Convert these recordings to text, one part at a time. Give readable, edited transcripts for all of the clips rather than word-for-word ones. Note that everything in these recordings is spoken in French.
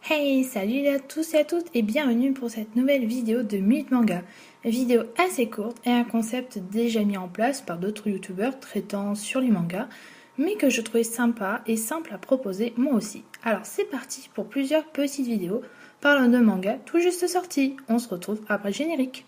Hey, salut à tous et à toutes et bienvenue pour cette nouvelle vidéo de Minute Manga. Vidéo assez courte et un concept déjà mis en place par d'autres youtubeurs traitant sur les mangas, mais que je trouvais sympa et simple à proposer moi aussi. Alors c'est parti pour plusieurs petites vidéos parlant de manga tout juste sortis. On se retrouve après le générique.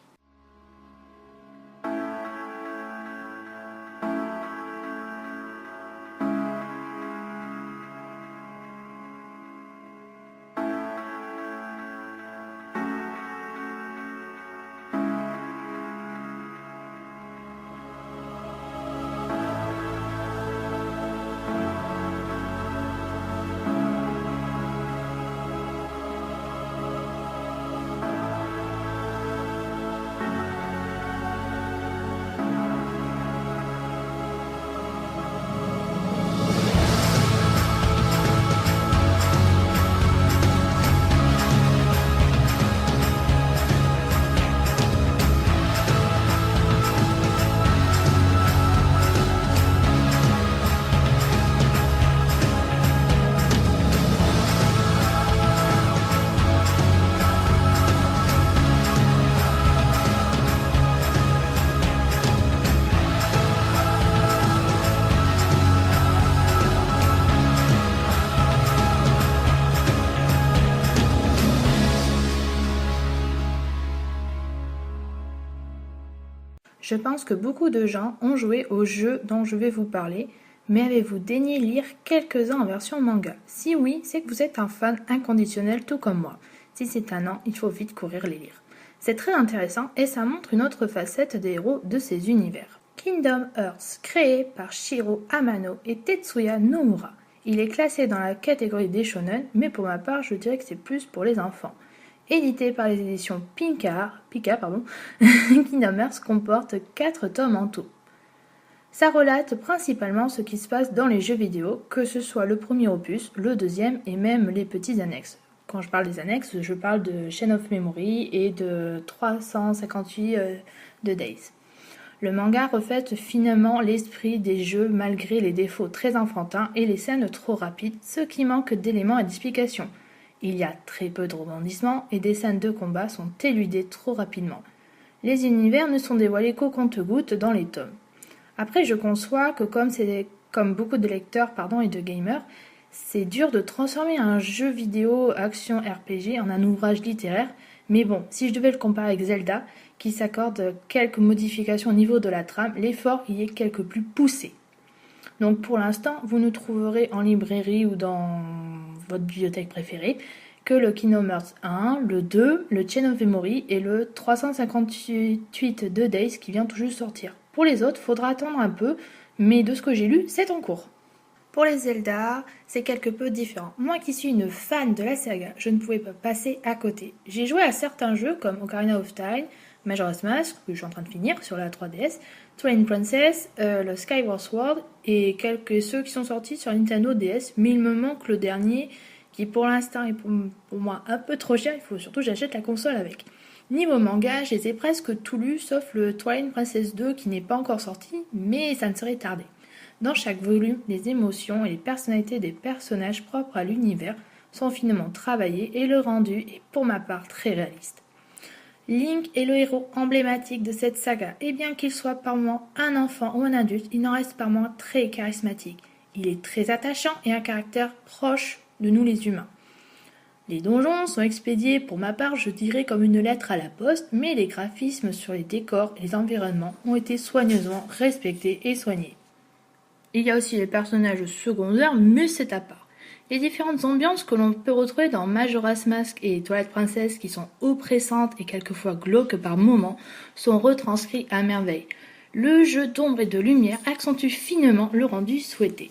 Je pense que beaucoup de gens ont joué au jeu dont je vais vous parler, mais avez-vous daigné lire quelques-uns en version manga? Si oui, c'est que vous êtes un fan inconditionnel tout comme moi. Si c'est un non, il faut vite courir les lire. C'est très intéressant et ça montre une autre facette des héros de ces univers. Kingdom Hearts, créé par Shiro Amano et Tetsuya Nomura. Il est classé dans la catégorie des shonen, mais pour ma part, je dirais que c'est plus pour les enfants. Édité par les éditions Pika, Kingdom Hearts comporte 4 tomes en tout. Ça relate principalement ce qui se passe dans les jeux vidéo, que ce soit le premier opus, le deuxième et même les petits annexes. Quand je parle des annexes, je parle de Chain of Memory et de 358 de Days. Le manga reflète finement l'esprit des jeux malgré les défauts très enfantins et les scènes trop rapides, ce qui manque d'éléments et d'explications. Il y a très peu de rebondissements et des scènes de combat sont éludées trop rapidement. Les univers ne sont dévoilés qu'au compte-gouttes dans les tomes. Après, je conçois que comme beaucoup de lecteurs et de gamers, c'est dur de transformer un jeu vidéo action RPG en un ouvrage littéraire, mais bon, si je devais le comparer avec Zelda, qui s'accorde quelques modifications au niveau de la trame, l'effort y est quelque plus poussé. Donc pour l'instant, vous ne trouverez en librairie ou dans votre bibliothèque préférée que le Kingdom Hearts 1, le 2, le Chain of Memory et le 358 de Days qui vient tout juste sortir. Pour les autres, faudra attendre un peu, mais de ce que j'ai lu, c'est en cours. Pour les Zelda, c'est quelque peu différent. Moi qui suis une fan de la saga, je ne pouvais pas passer à côté. J'ai joué à certains jeux comme Ocarina of Time, Majora's Mask, que je suis en train de finir sur la 3DS, Twilight Princess, le Skyward Sword et ceux qui sont sortis sur Nintendo DS, mais il me manque le dernier qui pour l'instant est pour moi un peu trop cher, il faut surtout que j'achète la console avec. Niveau manga, je les ai presque tout lus sauf le Twilight Princess 2 qui n'est pas encore sorti, mais ça ne serait tardé. Dans chaque volume, les émotions et les personnalités des personnages propres à l'univers sont finement travaillées et le rendu est pour ma part très réaliste. Link est le héros emblématique de cette saga, et bien qu'il soit par moments un enfant ou un adulte, il n'en reste par moments très charismatique. Il est très attachant et un caractère proche de nous les humains. Les donjons sont expédiés pour ma part, je dirais comme une lettre à la poste, mais les graphismes sur les décors et les environnements ont été soigneusement respectés et soignés. Il y a aussi les personnages secondaires, mais c'est à part. Les différentes ambiances que l'on peut retrouver dans Majora's Mask et Twilight Princess, qui sont oppressantes et quelquefois glauques par moments, sont retranscrites à merveille. Le jeu d'ombre et de lumière accentue finement le rendu souhaité.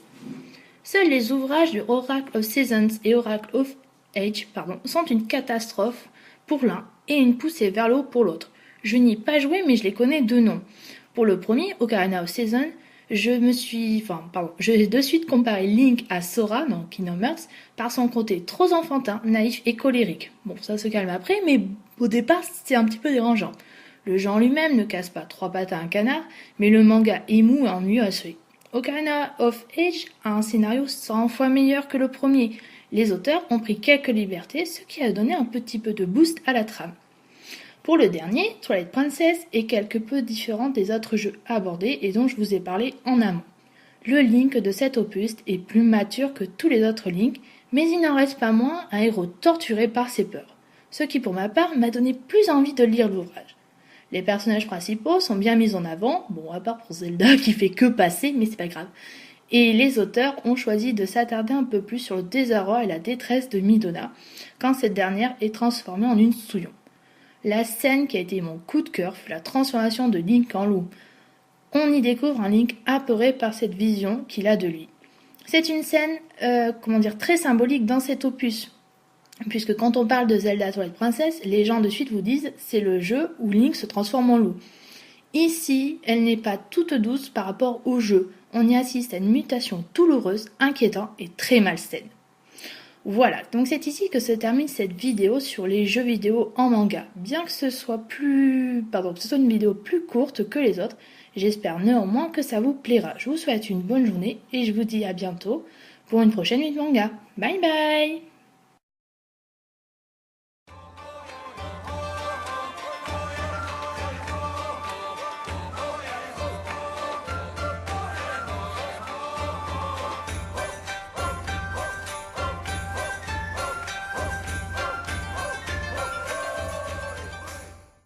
Seuls les ouvrages de Oracle of Seasons et Oracle of Age sont une catastrophe pour l'un et une poussée vers le haut pour l'autre. Je n'y ai pas joué, mais je les connais de nom. Pour le premier, Ocarina of Seasons, j'ai de suite comparé Link à Sora dans Kingdom Hearts par son côté trop enfantin, naïf et colérique. Bon, ça se calme après, mais au départ, c'est un petit peu dérangeant. Le genre lui-même ne casse pas 3 pattes à un canard, mais le manga est mou et ennuyeux à suivre. Ocarina of Age a un scénario 100 fois meilleur que le premier. Les auteurs ont pris quelques libertés, ce qui a donné un petit peu de boost à la trame. Pour le dernier, Twilight Princess est quelque peu différent des autres jeux abordés et dont je vous ai parlé en amont. Le Link de cet opus est plus mature que tous les autres Link, mais il n'en reste pas moins un héros torturé par ses peurs, ce qui pour ma part m'a donné plus envie de lire l'ouvrage. Les personnages principaux sont bien mis en avant, bon à part pour Zelda qui fait que passer, mais c'est pas grave. Et les auteurs ont choisi de s'attarder un peu plus sur le désarroi et la détresse de Midona, quand cette dernière est transformée en une souillon. La scène qui a été mon coup de cœur fut la transformation de Link en loup. On y découvre un Link apeuré par cette vision qu'il a de lui. C'est une scène, très symbolique dans cet opus. Puisque quand on parle de Zelda Twilight Princess, les gens de suite vous disent c'est le jeu où Link se transforme en loup. Ici, elle n'est pas toute douce par rapport au jeu. On y assiste à une mutation douloureuse, inquiétante et très malsaine. Voilà, donc c'est ici que se termine cette vidéo sur les jeux vidéo en manga. Bien que ce soit une vidéo plus courte que les autres, j'espère néanmoins que ça vous plaira. Je vous souhaite une bonne journée et je vous dis à bientôt pour une prochaine vidéo manga. Bye bye!